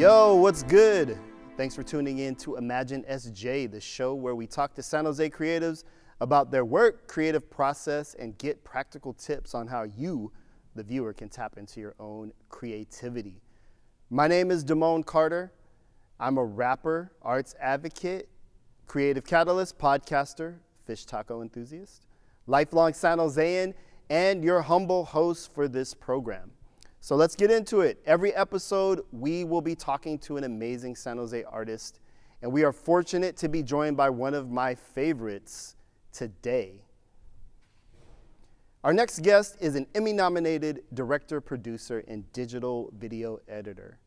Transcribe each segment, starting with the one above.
Yo, what's good? Thanks for tuning in to ImagineSJ, the show where we talk to San Jose creatives about their work, creative process, and get practical tips on how you, the viewer, can tap into your own creativity. My name is Damone Carter. I'm a rapper, arts advocate, creative catalyst, podcaster, fish taco enthusiast, lifelong San Josean, and your humble host for this program. So let's get into it. Every episode, we will be talking to an amazing San Jose artist, and we are fortunate to be joined by one of my favorites today. Our next guest is an Emmy-nominated director, producer, and digital video editor.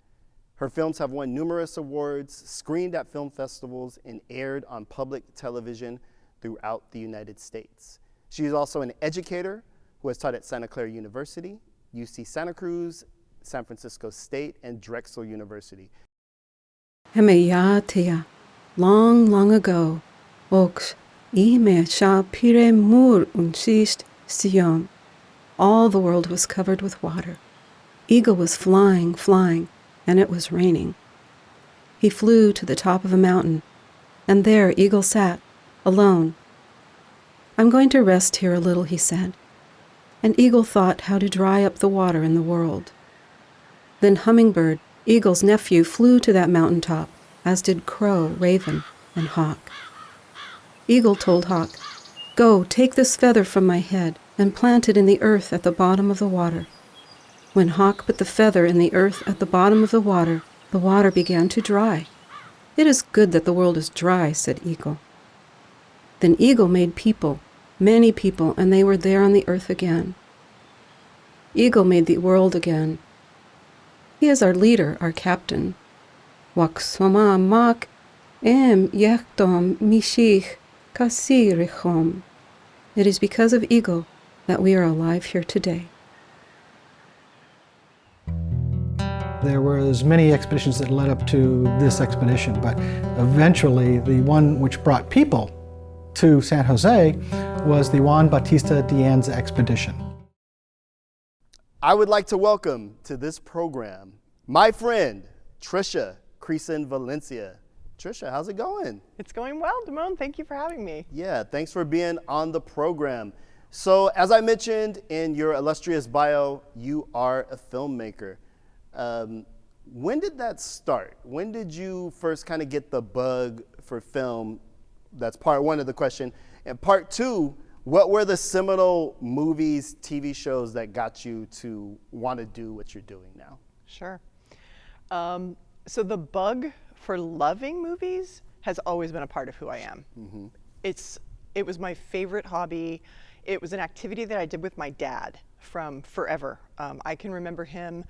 Her films have won numerous awards, screened at film festivals, and aired on public television throughout the United States. She is also an educator who has taught at Santa Clara University, UC Santa Cruz, San Francisco State, and Drexel University. Hemeyatea, long ago, ox, ime sha pire mur unsist sion. All the world was covered with water. Eagle was flying, and it was raining. He flew to the top of a mountain, and there Eagle sat, alone. I'm going to rest here a little, he said. And Eagle thought how to dry up the water in the world. Then Hummingbird, Eagle's nephew, flew to that mountaintop, as did Crow, Raven, and Hawk. Eagle told Hawk, "Go, take this feather from my head and plant it in the earth at the bottom of the water." When Hawk put the feather in the earth at the bottom of the water began to dry. "It is good that the world is dry," said Eagle. Then Eagle made people, many people, and they were there on the earth again. Eagle made the world again. He is our leader, our captain. Waksoma mak yechtom mishich kasirichom. It is because of Eagle that we are alive here today. There was many expeditions that led up to this expedition, but eventually the one which brought people to San Jose was the Juan Bautista de Anza expedition. I would like to welcome to this program my friend, Tricia Creason-Valencia. Tricia, how's it going? It's going well, Damone. Thank you for having me. Yeah, thanks for being on the program. So, as I mentioned in your illustrious bio, you are a filmmaker. When did that start? When did you first kind of get the bug for film? That's part one of the question. And part two, what were the seminal movies, TV shows that got you to want to do what you're doing now? Sure. So the bug for loving movies has always been a part of who I am. Mm-hmm. It was my favorite hobby. It was an activity that I did with my dad from forever. I can remember him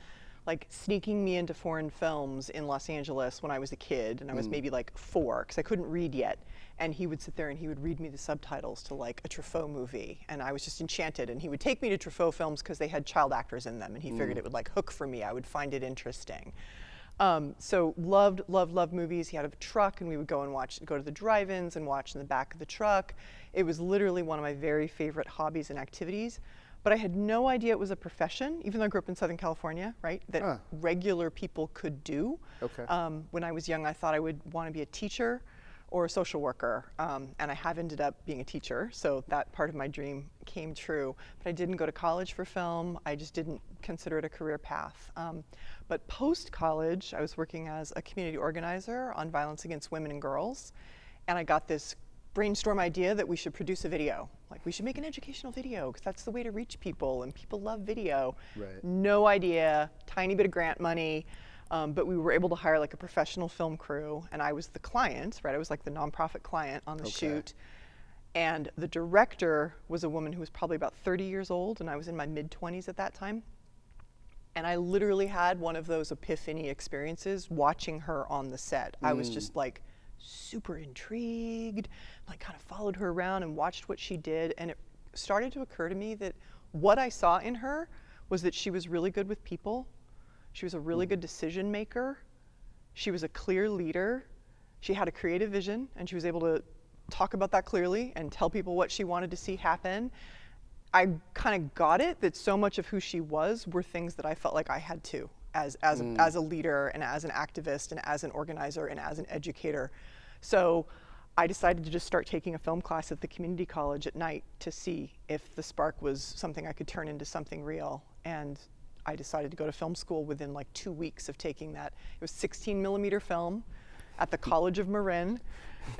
like sneaking me into foreign films in Los Angeles when I was a kid, and I was maybe like 4 because I couldn't read yet. And he would sit there and he would read me the subtitles to like a Truffaut movie, and I was just enchanted. And he would take me to Truffaut films because they had child actors in them, and he figured it would like hook for me. I would find it interesting. So loved movies. He had a truck, and we would go to the drive-ins and watch in the back of the truck. It was literally one of my very favorite hobbies and activities. But I had no idea it was a profession, even though I grew up in Southern California, right? That regular people could do. Okay. When I was young, I thought I would want to be a teacher or a social worker, and I have ended up being a teacher, so that part of my dream came true. But I didn't go to college for film. I just didn't consider it a career path. But post-college, I was working as a community organizer on violence against women and girls, and I got this brainstorm idea that we should produce a video. Like, we should make an educational video because that's the way to reach people, and people love video. Right. No idea, tiny bit of grant money. But we were able to hire like a professional film crew, and I was the client, right? I was like the nonprofit client on the shoot. And the director was a woman who was probably about 30 years old, and I was in my mid-20s at that time. And I literally had one of those epiphany experiences watching her on the set. I was just like super intrigued, like kind of followed her around and watched what she did. And it started to occur to me that what I saw in her was that she was really good with people. She was a really good decision maker. She was a clear leader. She had a creative vision, and she was able to talk about that clearly and tell people what she wanted to see happen. I kind of got it that so much of who she was were things that I felt like I had too. as a leader and as an activist and as an organizer and as an educator. So I decided to just start taking a film class at the community college at night to see if the spark was something I could turn into something real. And I decided to go to film school within like 2 weeks of taking that. It was 16 millimeter film at the College of Marin,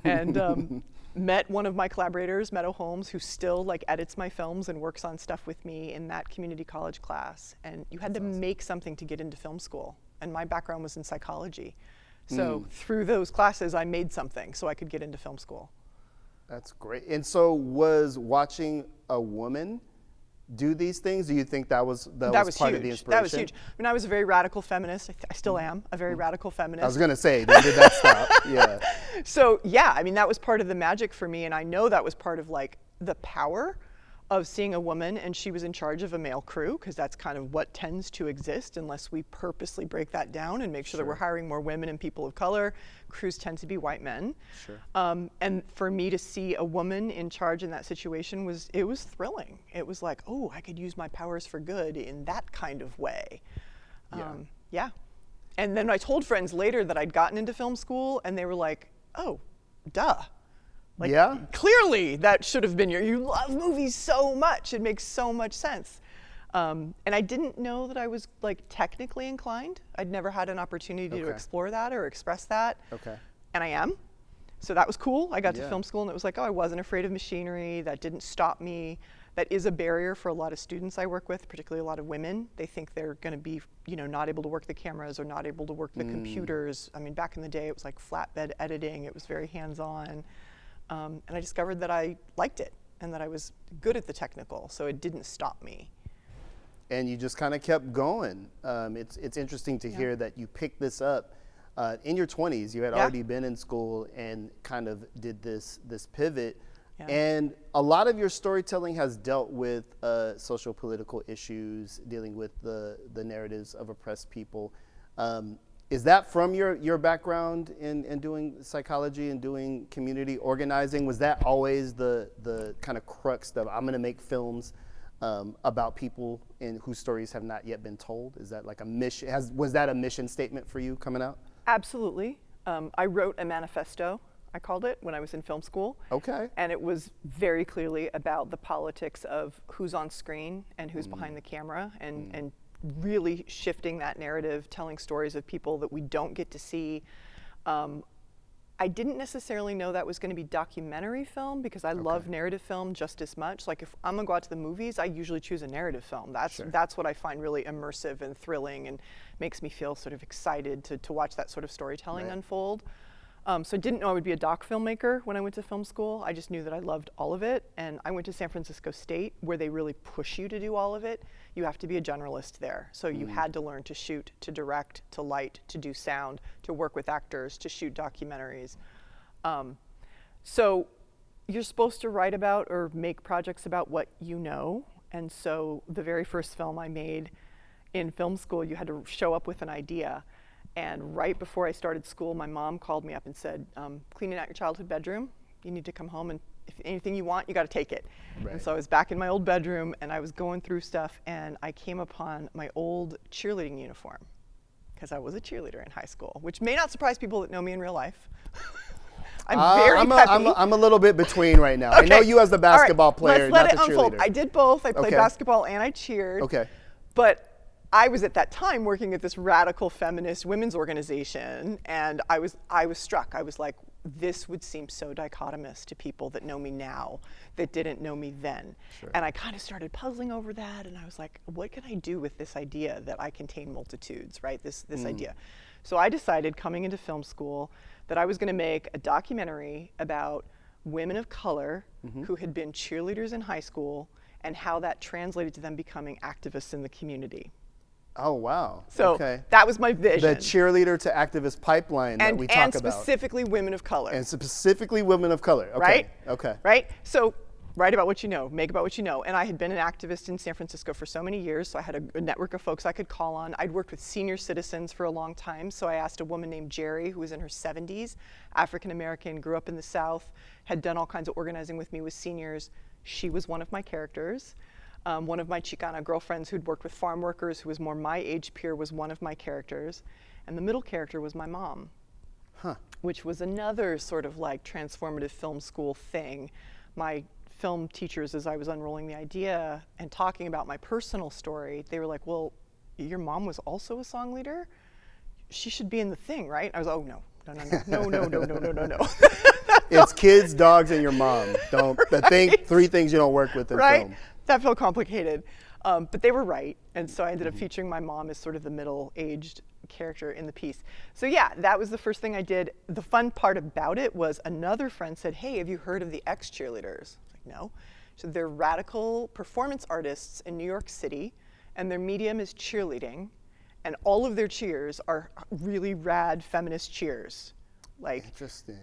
and met one of my collaborators, Meadow Holmes, who still like edits my films and works on stuff with me in that community college class. And you had to make something to get into film school. And my background was in psychology. So through those classes, I made something so I could get into film school. That's great. And so was watching a woman do these things? Do you think that was part huge. of the inspiration? That was huge. I mean, I was a very radical feminist. I still am a very radical feminist. I was going to say, when did that stop? Yeah. So yeah, I mean, that was part of the magic for me. And I know that was part of like the power of seeing a woman, and she was in charge of a male crew, because that's kind of what tends to exist unless we purposely break that down and make sure that we're hiring more women and people of color. Crews tend to be white men. Sure. And for me to see a woman in charge in that situation was thrilling. It was like, oh, I could use my powers for good in that kind of way. Yeah. And then I told friends later that I'd gotten into film school, and they were like, oh, duh. Like, yeah? Clearly that should have been you love movies so much. It makes so much sense. And I didn't know that I was like technically inclined. I'd never had an opportunity to explore that or express that. Okay. And I am. So that was cool. I got to film school, and it was like, oh, I wasn't afraid of machinery. That didn't stop me. That is a barrier for a lot of students I work with, particularly a lot of women. They think they're going to be, not able to work the cameras or not able to work the computers. I mean, back in the day, it was like flatbed editing. It was very hands-on. And I discovered that I liked it and that I was good at the technical, so it didn't stop me. And you just kind of kept going. It's interesting to hear that you picked this up in your 20s. You had already been in school and kind of did this pivot. Yeah. And a lot of your storytelling has dealt with social political issues, dealing with the narratives of oppressed people. Is that from your background in doing psychology and doing community organizing? Was that always the kind of crux of, I'm going to make films about people whose stories have not yet been told? Is that like a mission? Was that a mission statement for you coming out? Absolutely. I wrote a manifesto, I called it, when I was in film school. Okay. And it was very clearly about the politics of who's on screen and who's behind the camera, and really shifting that narrative, telling stories of people that we don't get to see. I didn't necessarily know that was going to be documentary film, because I love narrative film just as much. Like, if I'm going to go out to the movies, I usually choose a narrative film. That's what I find really immersive and thrilling, and makes me feel sort of excited to watch that sort of storytelling unfold. So I didn't know I would be a doc filmmaker when I went to film school. I just knew that I loved all of it. And I went to San Francisco State, where they really push you to do all of it. You have to be a generalist there. So you had to learn to shoot, to direct, to light, to do sound, to work with actors, to shoot documentaries. So you're supposed to write about or make projects about what you know. And so the very first film I made in film school, you had to show up with an idea. And right before I started school, my mom called me up and said, cleaning out your childhood bedroom, you need to come home, and if anything you want, you got to take it. Right. And so I was back in my old bedroom, and I was going through stuff, and I came upon my old cheerleading uniform, because I was a cheerleader in high school, which may not surprise people that know me in real life. I'm a little bit between right now. Okay. I know you as the basketball player, let's let not it the unfold. cheerleader. I did both. I played basketball and I cheered. Okay. But I was at that time working at this radical feminist women's organization, and I was struck. I was like, this would seem so dichotomous to people that know me now that didn't know me then. Sure. And I kind of started puzzling over that, and I was like, what can I do with this idea that I contain multitudes, right? This idea. So I decided, coming into film school, that I was going to make a documentary about women of color who had been cheerleaders in high school, and how that translated to them becoming activists in the community. Oh, wow. So that was my vision. The cheerleader to activist pipeline that we talk about. And specifically women of color. And specifically women of color. Okay. Right? Okay. Right? So write about what you know, make about what you know. And I had been an activist in San Francisco for so many years, so I had a network of folks I could call on. I'd worked with senior citizens for a long time, so I asked a woman named Jerry, who was in her 70s, African-American, grew up in the South, had done all kinds of organizing with me with seniors. She was one of my characters. One of my Chicana girlfriends who'd worked with farm workers, who was more my age peer, was one of my characters. And the middle character was my mom, which was another sort of like transformative film school thing. My film teachers, as I was unrolling the idea and talking about my personal story, they were like, well, your mom was also a song leader? She should be in the thing, right? I was, oh, no. It's kids, dogs, and your mom. Three things you don't work with in film. That felt complicated. But they were right. And so I ended up featuring my mom as sort of the middle-aged character in the piece. So yeah, that was the first thing I did. The fun part about it was another friend said, hey, have you heard of the X-Cheerleaders? No. So they're radical performance artists in New York City, and their medium is cheerleading, and all of their cheers are really rad feminist cheers. Like, interesting.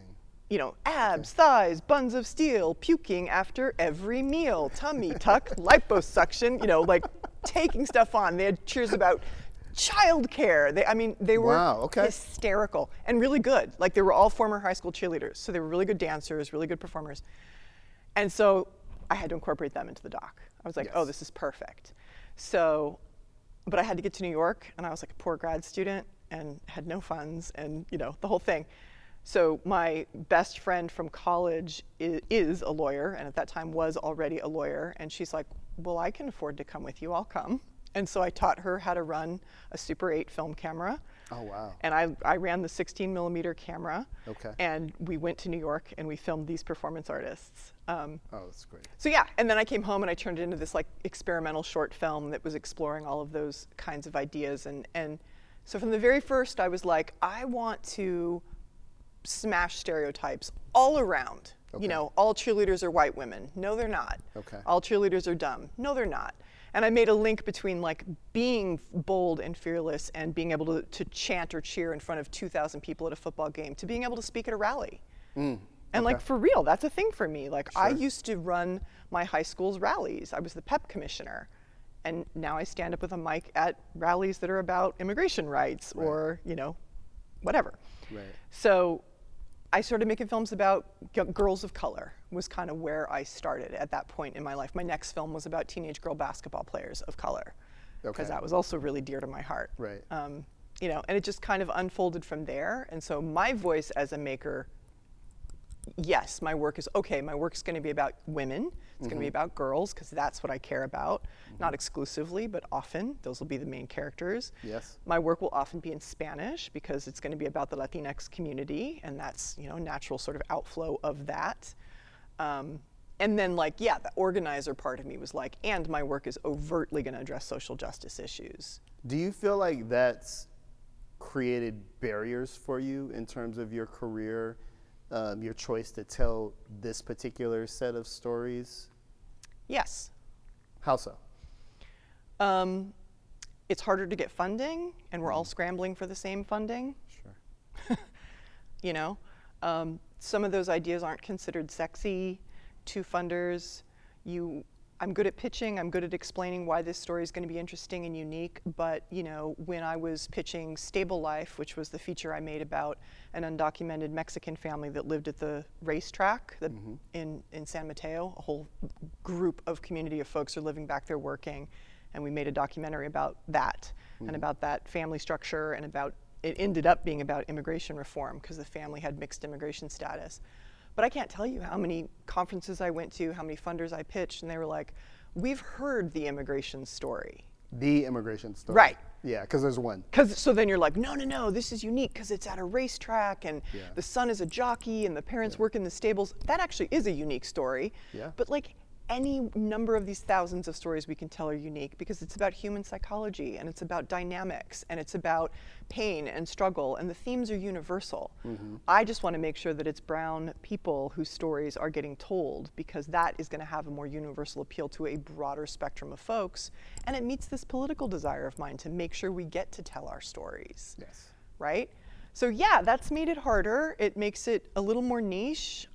You know, abs, thighs, buns of steel, puking after every meal, tummy tuck, liposuction, you know, like taking stuff on. They had cheers about childcare. They were hysterical and really good. Like, they were all former high school cheerleaders, so they were really good dancers, really good performers. And so I had to incorporate them into the doc. I was like, oh, this is perfect. So, but I had to get to New York, and I was like a poor grad student and had no funds and, you know, the whole thing. So my best friend from college is a lawyer, and at that time was already a lawyer. And she's like, well, I can afford to come with you, I'll come. And so I taught her how to run a Super 8 film camera. Oh, wow. And I ran the 16 millimeter camera. Okay. And we went to New York and we filmed these performance artists. Oh, that's great. So yeah, and then I came home and I turned it into this like experimental short film that was exploring all of those kinds of ideas. And so from the very first, I was like, I want to smash stereotypes all around. Okay. You know, all cheerleaders are white women. No, they're not. Okay. All cheerleaders are dumb. No, they're not. And I made a link between like being bold and fearless and being able to chant or cheer in front of 2,000 people at a football game to being able to speak at a rally. And like, for real, that's a thing for me. Like, I used to run my high school's rallies. I was the PEP commissioner. And now I stand up with a mic at rallies that are about immigration rights or, you know, whatever. Right. So I started making films about girls of color, was kind of where I started at that point in my life. My next film was about teenage girl basketball players of color, because that was also really dear to my heart. Right. You know, and it just kind of unfolded from there. And so my voice as a maker, yes, my work is going to be about women. It's going to be about girls, because that's what I care about. Not exclusively, but often. Those will be the main characters. Yes. My work will often be in Spanish, because it's going to be about the Latinx community, and that's, you know, natural sort of outflow of that. And then, like, yeah, the organizer part of me was like, and my work is overtly going to address social justice issues. Do you feel like that's created barriers for you in terms of your career? Your choice to tell this particular set of stories? Yes. How so? It's harder to get funding, and we're all scrambling for the same funding. Sure. You know, some of those ideas aren't considered sexy to funders. I'm good at pitching, I'm good at explaining why this story is going to be interesting and unique, but, you know, when I was pitching Stable Life, which was the feature I made about an undocumented Mexican family that lived at the racetrack in San Mateo, a whole group of community of folks are living back there working, and we made a documentary about that, and about that family structure, and about, it ended up being about immigration reform, because the family had mixed immigration status. But I can't tell you how many conferences I went to, how many funders I pitched, and they were like, we've heard the immigration story. The immigration story. Right. Yeah, because there's one. So then you're like, no, this is unique because it's at a racetrack, and the son is a jockey, and the parents work in the stables. That actually is a unique story. Yeah. But like, any number of these thousands of stories we can tell are unique, because it's about human psychology, and it's about dynamics, and it's about pain and struggle, and the themes are universal. I just want to make sure that it's brown people whose stories are getting told, because that is going to have a more universal appeal to a broader spectrum of folks, and it meets this political desire of mine to make sure we get to tell our stories. Yes. Right? So yeah, that's made it harder. It makes it a little more niche.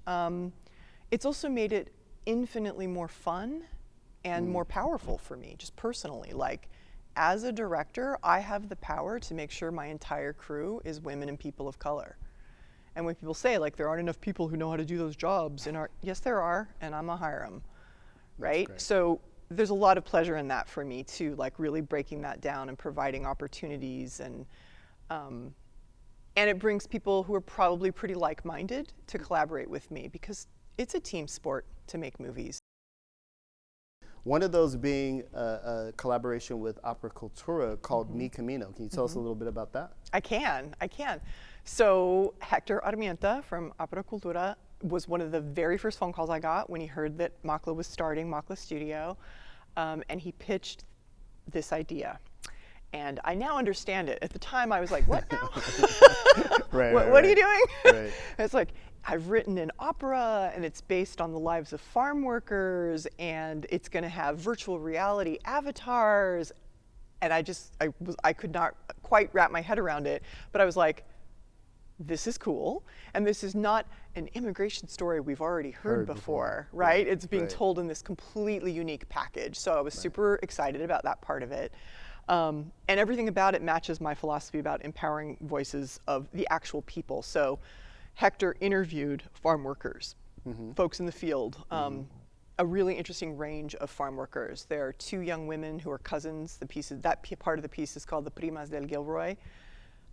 It's also made it infinitely more fun and more powerful for me, just personally. Like, as a director, I have the power to make sure my entire crew is women and people of color. And when people say, like, there aren't enough people who know how to do those jobs in art, yes, there are, and I'm gonna hire them, right? So there's a lot of pleasure in that for me too, like really breaking that down and providing opportunities, and it brings people who are probably pretty like-minded to collaborate with me, because it's a team sport to make movies. One of those being a collaboration with Opera Cultura called Mi Camino. Can you tell us a little bit about that? I can. So Hector Armienta from Opera Cultura was one of the very first phone calls I got when he heard that Makla was starting Makla Studio, and he pitched this idea. And I now understand it. At the time, I was like, what now? What are you doing? Right. It's like, I've written an opera, and it's based on the lives of farm workers, and it's going to have virtual reality avatars. And I could not quite wrap my head around it, but I was like, this is cool. And this is not an immigration story we've already heard before, right? It's being told in this completely unique package. So I was super excited about that part of it. And everything about it matches my philosophy about empowering voices of the actual people. So Hector interviewed farm workers, folks in the field, a really interesting range of farm workers. There are two young women who are cousins. That part of the piece is called the Primas del Gilroy,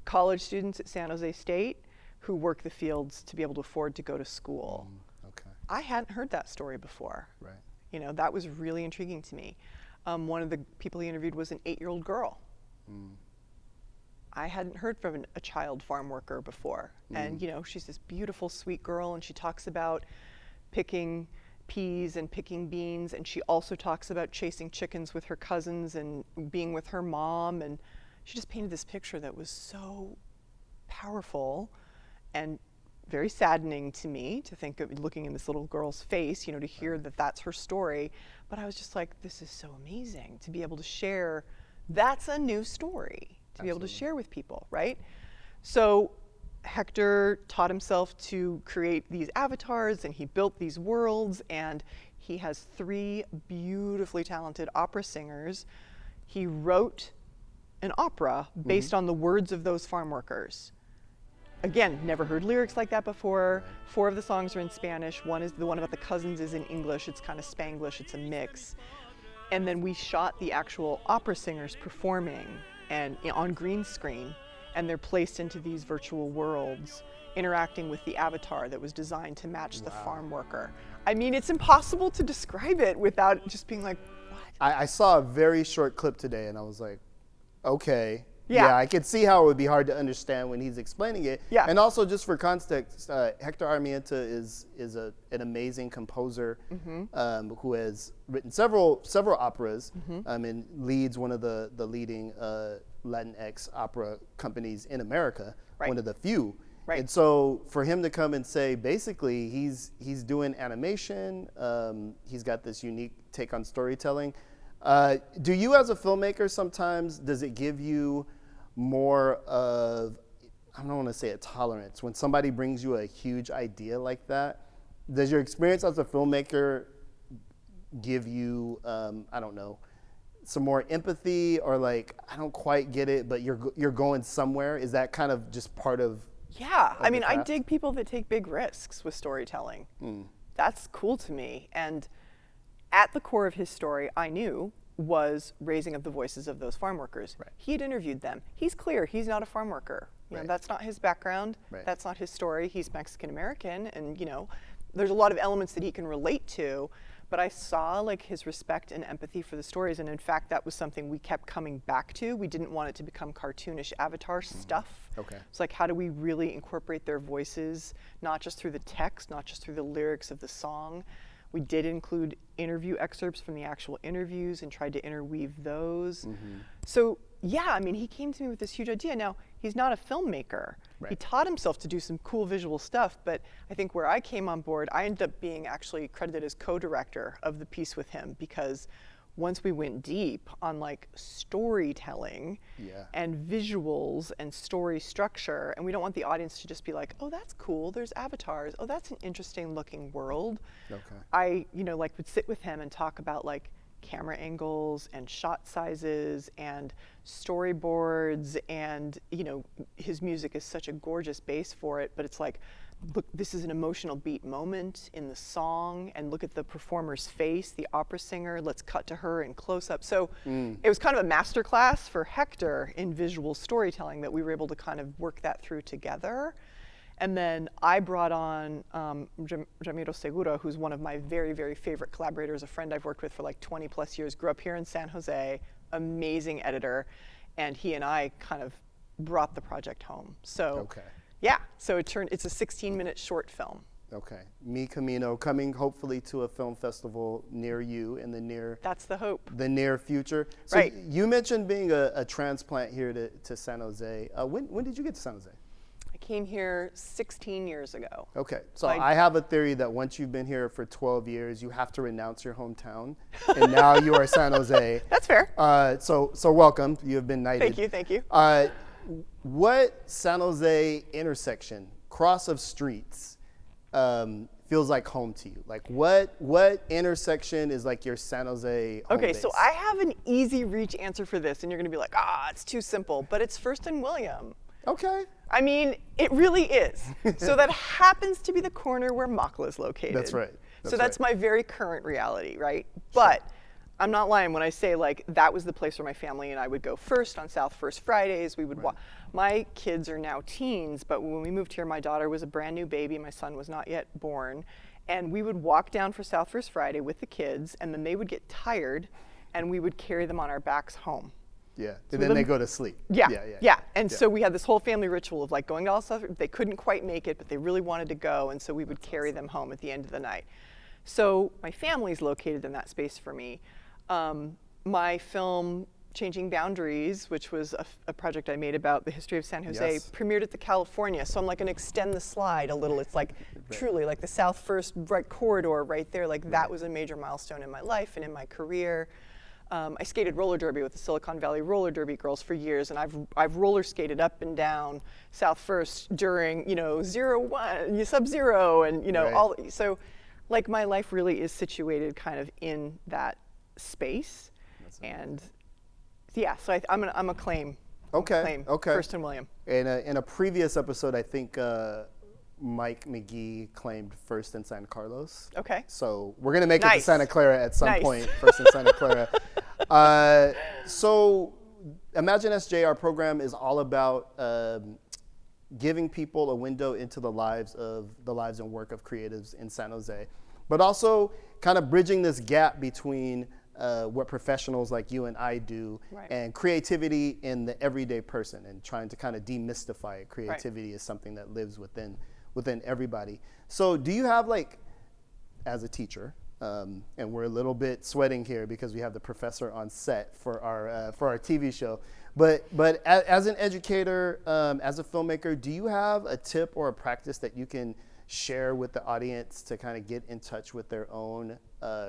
college students at San Jose State who work the fields to be able to afford to go to school. Okay. I hadn't heard that story before. Right. You know, that was really intriguing to me. One of the people he interviewed was an 8-year-old girl. I hadn't heard from a child farm worker before. And, you know, she's this beautiful, sweet girl, and she talks about picking peas and picking beans, and she also talks about chasing chickens with her cousins and being with her mom, and she just painted this picture that was so powerful and very saddening to me to think of looking in this little girl's face, you know, to hear that that's her story. But I was just like, this is so amazing to be able to share. That's a new story to be able to share with people, right? So Hector taught himself to create these avatars, and he built these worlds, and he has 3 beautifully talented opera singers. He wrote an opera based on the words of those farm workers. Again, never heard lyrics like that before. 4 of the songs are in Spanish. One is the one about the cousins is in English. It's kind of Spanglish. It's a mix. And then we shot the actual opera singers performing and on green screen, and they're placed into these virtual worlds, interacting with the avatar that was designed to match the farm worker. I mean, it's impossible to describe it without just being like, what? I saw a very short clip today, and I was like, okay. Yeah. I could see how it would be hard to understand when he's explaining it. Yeah. And also, just for context, Hector Armienta is an amazing composer who has written several operas and leads one of the leading Latinx opera companies in America, one of the few. Right. And so for him to come and say, basically, he's doing animation, he's got this unique take on storytelling. Do you, as a filmmaker, sometimes, does it give you more of, I don't want to say a tolerance, when somebody brings you a huge idea like that? Does your experience as a filmmaker give you, I don't know, some more empathy, or like, I don't quite get it, but you're going somewhere? Is that kind of just part of? Yeah, I mean, I dig people that take big risks with storytelling. That's cool to me. And at the core of his story, I knew, was raising of the voices of those farm workers. Right. He had interviewed them. He's clear, he's not a farm worker. You know, that's not his background. That's not his story. He's Mexican American, and you know, there's a lot of elements that he can relate to, but I saw like his respect and empathy for the stories, and in fact, that was something we kept coming back to. We didn't want it to become cartoonish avatar stuff. Okay. It's like, how do we really incorporate their voices, not just through the text, not just through the lyrics of the song. We did include interview excerpts from the actual interviews and tried to interweave those. So yeah, I mean, he came to me with this huge idea. Now, he's not a filmmaker. He taught himself to do some cool visual stuff, but I think where I came on board, I ended up being actually credited as co-director of the piece with him, because once we went deep on like storytelling and visuals and story structure, and we don't want the audience to just be like, oh, that's cool, there's avatars, oh, that's an interesting looking world. I, you know, like would sit with him and talk about like, camera angles and shot sizes and storyboards, and his music is such a gorgeous base for it, but it's like, look, this is an emotional beat moment in the song, and look at the performer's face, the opera singer, let's cut to her in close-up. So it was kind of a masterclass for Hector in visual storytelling that we were able to kind of work that through together. And then I brought on Ramiro Segura, who's one of my very, very favorite collaborators, a friend I've worked with for like 20 plus years, grew up here in San Jose, amazing editor, and he and I kind of brought the project home. So yeah, so it's a 16-minute short film. Okay, Mi Camino, coming hopefully to a film festival near you in the near. That's the hope. The near future. So right. You mentioned being a transplant here to San Jose. When did you get to San Jose? I came here 16 years ago. Okay, so I have a theory that once you've been here for 12 years, you have to renounce your hometown, and now you are San Jose. That's fair. So welcome. You have been knighted. Thank you. What San Jose intersection, cross of streets, feels like home to you? Like what intersection is like your San Jose home Okay, base? so I have an easy reach answer for this, and you're gonna be like, it's too simple, but it's First and William. Okay. I mean, it really is. So that happens to be the corner where Makla is located. That's right. So that's my very current reality, right? But I'm not lying when I say like that was the place where my family and I would go first on South First Fridays. We would my kids are now teens, but when we moved here, my daughter was a brand new baby. My son was not yet born. And we would walk down for South First Friday with the kids, and then they would get tired, and we would carry them on our backs home. Yeah, and then they go to sleep. Yeah. And so we had this whole family ritual of like going to all stuff. They couldn't quite make it, but they really wanted to go, and so we would carry them home at the end of the night. So my family's located in that space for me. My film, Changing Boundaries, which was a project I made about the history of San Jose, premiered at the California. So I'm like gonna extend the slide a little. It's like truly like the South First corridor right there. Like that was a major milestone in my life and in my career. I skated roller derby with the Silicon Valley roller derby girls for years, and I've roller skated up and down South First during 0-1, Sub-Zero, and all. So, like my life really is situated kind of in that space, and yeah. So I'm a claim. Okay. First and William. In a previous episode, I think Mike McGee claimed First in San Carlos. Okay. So we're gonna make it to Santa Clara at some point. First in Santa Clara. So ImagineSJ, our program, is all about giving people a window into the lives and work of creatives in San Jose, but also kind of bridging this gap between what professionals like you and I do and creativity in the everyday person, and trying to kind of demystify it. Creativity is something that lives within everybody. So do you have, like, as a teacher, and we're a little bit sweating here because we have the professor on set for our TV show, but as an educator, as a filmmaker, do you have a tip or a practice that you can share with the audience to kind of get in touch with their own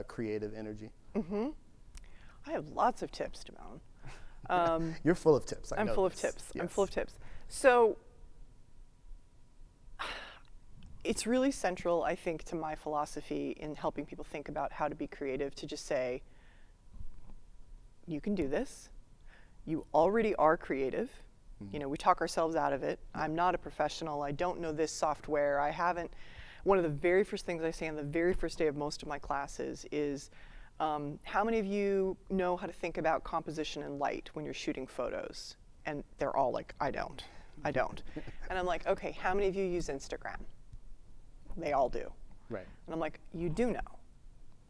creative energy? I have lots of tips, Timon. You're full of tips. I'm full of tips. Yes. I'm full of tips. So it's really central, I think, to my philosophy in helping people think about how to be creative, to just say, you can do this. You already are creative. We talk ourselves out of it. I'm not a professional. I don't know this software. I haven't. One of the very first things I say on the very first day of most of my classes is, how many of you know how to think about composition and light when you're shooting photos? And they're all like, I don't. And I'm like, okay, how many of you use Instagram? They all do. Right. And I'm like, you do know.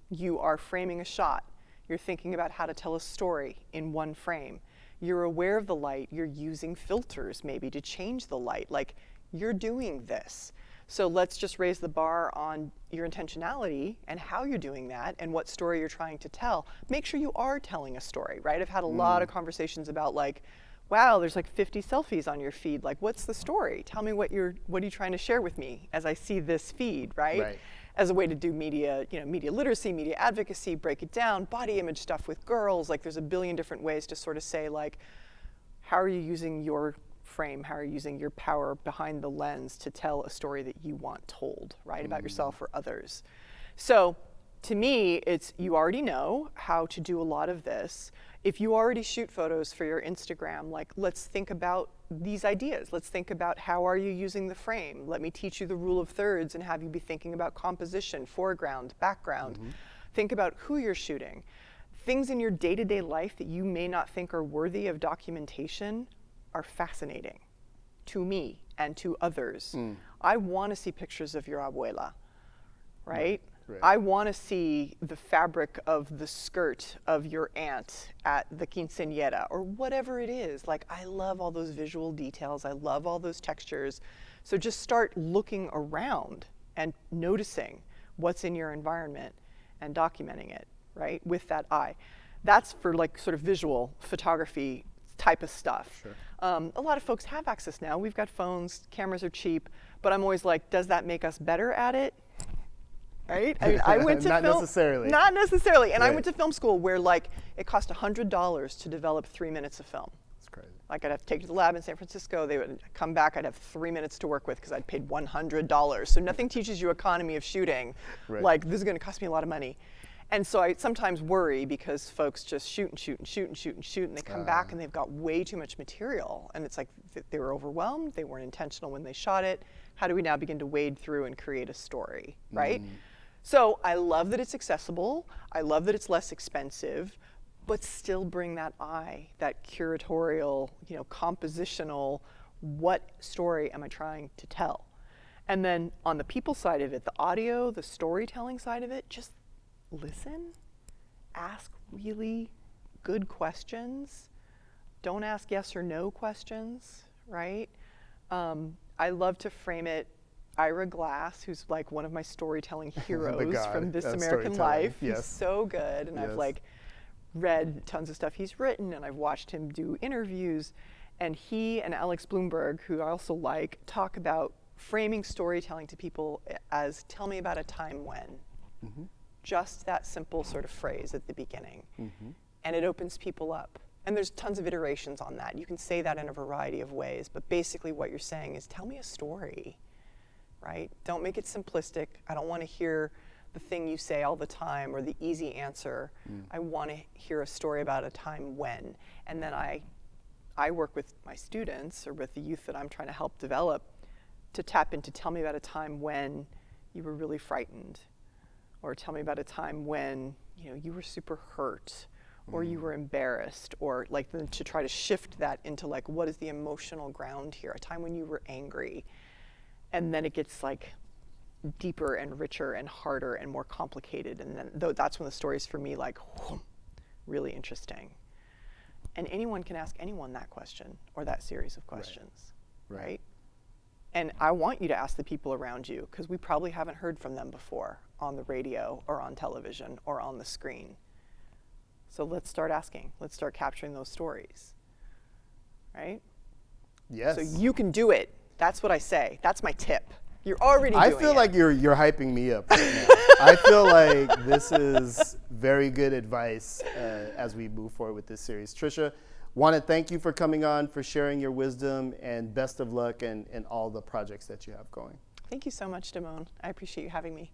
You are framing a shot. You're thinking about how to tell a story in one frame. You're aware of the light. You're using filters maybe to change the light. Like, you're doing this. So let's just raise the bar on your intentionality and how you're doing that and what story you're trying to tell. Make sure you are telling a story, right? I've had a lot of conversations about, like, wow, there's like 50 selfies on your feed. Like, what's the story? Tell me what are you trying to share with me as I see this feed, right? As a way to do media, media literacy, media advocacy, break it down, body image stuff with girls. Like, there's a billion different ways to sort of say, like, how are you using your frame? How are you using your power behind the lens to tell a story that you want told, right? About yourself or others. So to me, it's you already know how to do a lot of this. If you already shoot photos for your Instagram, like let's think about these ideas. Let's think about how are you using the frame. Let me teach you the rule of thirds and have you be thinking about composition, foreground, background. Think about who you're shooting. Things in your day-to-day life that you may not think are worthy of documentation are fascinating to me and to others. I want to see pictures of your abuela, right? I want to see the fabric of the skirt of your aunt at the quinceañera or whatever it is. Like, I love all those visual details. I love all those textures. So just start looking around and noticing what's in your environment and documenting it, right, with that eye. That's for like sort of visual photography type of stuff. A lot of folks have access now. We've got phones, cameras are cheap, but I'm always like, does that make us better at it? Right? I mean, I went to Not film, necessarily. Not necessarily. And I Right. went to film school where like it cost $100 to develop 3 minutes of film. It's crazy. Like I'd have to take it to the lab in San Francisco. They would come back. I'd have 3 minutes to work with because I'd paid $100. So nothing teaches you economy of shooting. Right. Like this is going to cost me a lot of money. And so I sometimes worry because folks just shoot and shoot and shoot and shoot and shoot, and they come back and they've got way too much material. And it's like they were overwhelmed. They weren't intentional when they shot it. How do we now begin to wade through and create a story, right? So I love that it's accessible. I love that it's less expensive, but still bring that eye, that curatorial, compositional, what story am I trying to tell? And then on the people side of it, the audio, the storytelling side of it, just listen, ask really good questions. Don't ask yes or no questions, right? I love to frame it. Ira Glass, who's like one of my storytelling heroes god from This of American storytelling, Life. yes. He's so good, and I've Yes. like read tons of stuff he's written, and I've watched him do interviews. And he and Alex Bloomberg, who I also like, talk about framing storytelling to people as tell me about a time when. Just that simple sort of phrase at the beginning. And it opens people up. And there's tons of iterations on that. You can say that in a variety of ways, but basically what you're saying is tell me a story, right? Don't make it simplistic. I don't want to hear the thing you say all the time or the easy answer. I want to hear a story about a time when. And then I work with my students or with the youth that I'm trying to help develop to tap into tell me about a time when you were really frightened, or tell me about a time when you were super hurt, or you were embarrassed, or like to try to shift that into like what is the emotional ground here, a time when you were angry. And then it gets like deeper and richer and harder and more complicated, and then that's when the stories for me like really interesting. And anyone can ask anyone that question or that series of questions, right? And I want you to ask the people around you because we probably haven't heard from them before on the radio or on television or on the screen. So let's start asking. Let's start capturing those stories, right? Yes. So you can do it. That's what I say. That's my tip. You're already doing it. I feel like you're hyping me up right now. I feel like this is very good advice as we move forward with this series. Tricia, want to thank you for coming on, for sharing your wisdom, and best of luck in all the projects that you have going. Thank you so much, Damone. I appreciate you having me.